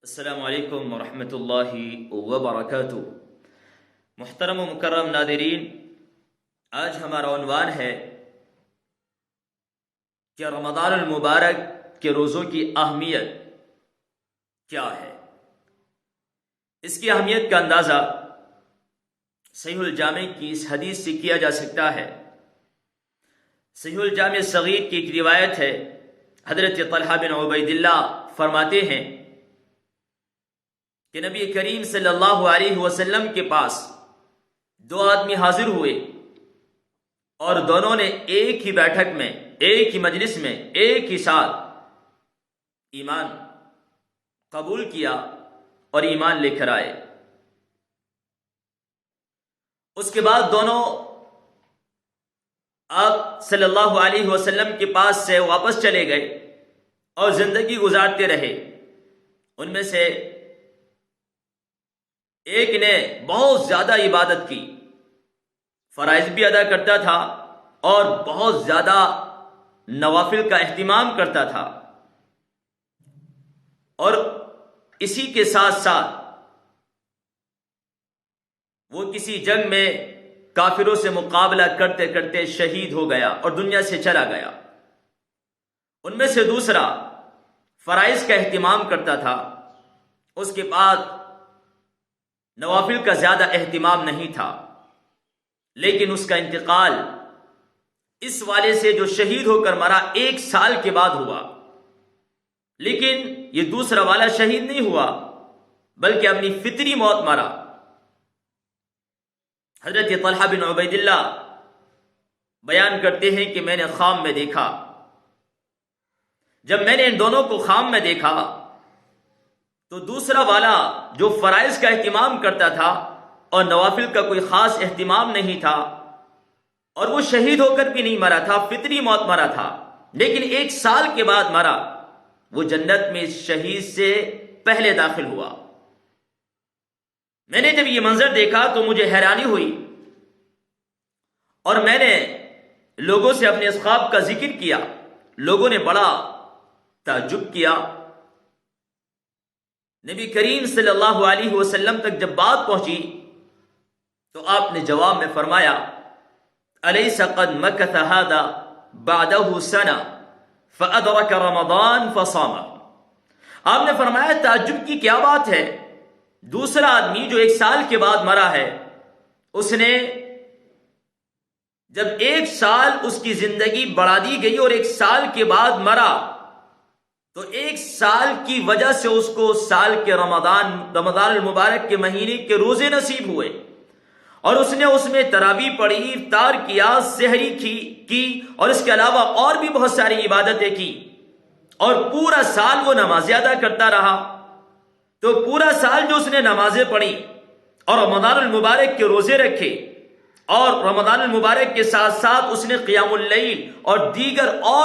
السلام علیکم ورحمۃ اللہ وبرکاتہ۔ محترم و مکرم ناظرین، آج ہمارا عنوان ہے کہ رمضان المبارک کے روزوں کی اہمیت کیا ہے۔ اس کی اہمیت کا اندازہ صحیح الجامع کی اس حدیث سے کیا جا سکتا ہے۔ صحیح الجامع صغیر کی ایک روایت ہے، حضرت طلحہ بن عبید اللہ فرماتے ہیں کہ نبی کریم صلی اللہ علیہ وسلم کے پاس دو آدمی حاضر ہوئے اور دونوں نے ایک ہی بیٹھک میں، ایک ہی مجلس میں، ایک ہی ساتھ ایمان قبول کیا اور ایمان لے کر آئے۔ اس کے بعد دونوں آپ صلی اللہ علیہ وسلم کے پاس سے واپس چلے گئے اور زندگی گزارتے رہے۔ ان میں سے ایک نے بہت زیادہ عبادت کی، فرائض بھی ادا کرتا تھا اور بہت زیادہ نوافل کا اہتمام کرتا تھا، اور اسی کے ساتھ ساتھ وہ کسی جنگ میں کافروں سے مقابلہ کرتے کرتے شہید ہو گیا اور دنیا سے چلا گیا۔ ان میں سے دوسرا فرائض کا اہتمام کرتا تھا، اس کے بعد نوافل کا زیادہ اہتمام نہیں تھا، لیکن اس کا انتقال اس والے سے جو شہید ہو کر مرا 1 سال کے بعد ہوا۔ لیکن یہ دوسرا والا شہید نہیں ہوا بلکہ اپنی فطری موت مرا۔ حضرت طلحہ بن عبید اللہ بیان کرتے ہیں کہ میں نے خواب میں دیکھا، جب میں نے ان دونوں کو خواب میں دیکھا تو دوسرا والا جو فرائض کا اہتمام کرتا تھا اور نوافل کا کوئی خاص اہتمام نہیں تھا، اور وہ شہید ہو کر بھی نہیں مرا تھا، فطری موت مرا تھا، لیکن 1 سال کے بعد مرا، وہ جنت میں اس شہید سے پہلے داخل ہوا۔ میں نے جب یہ منظر دیکھا تو مجھے حیرانی ہوئی اور میں نے لوگوں سے اپنے اس خواب کا ذکر کیا۔ لوگوں نے بڑا تعجب کیا۔ نبی کریم صلی اللہ علیہ وسلم تک جب بات پہنچی تو آپ نے جواب میں فرمایا، الیس قد مکث هذا بعده سنہ فادرک رمضان فصام۔ آپ نے فرمایا تعجب کی کیا بات ہے، دوسرا آدمی جو 1 سال کے بعد مرا ہے، اس نے جب 1 سال اس کی زندگی بڑھا دی گئی اور 1 سال کے بعد مرا تو 1 سال کی وجہ سے اس کو سال کے رمضان المبارک کے مہینے کے روزے نصیب ہوئے، اور اس نے اس میں تراویح پڑھی، افطار کیا، سحری کی اور اس کے علاوہ اور بھی بہت ساری عبادتیں کی، اور پورا سال وہ نمازیں ادا کرتا رہا۔ تو پورا سال جو اس نے نمازیں پڑھی اور رمضان المبارک کے روزے رکھے، اور رمضان المبارک کے ساتھ ساتھ اس نے قیام اللیل اور دیگر اور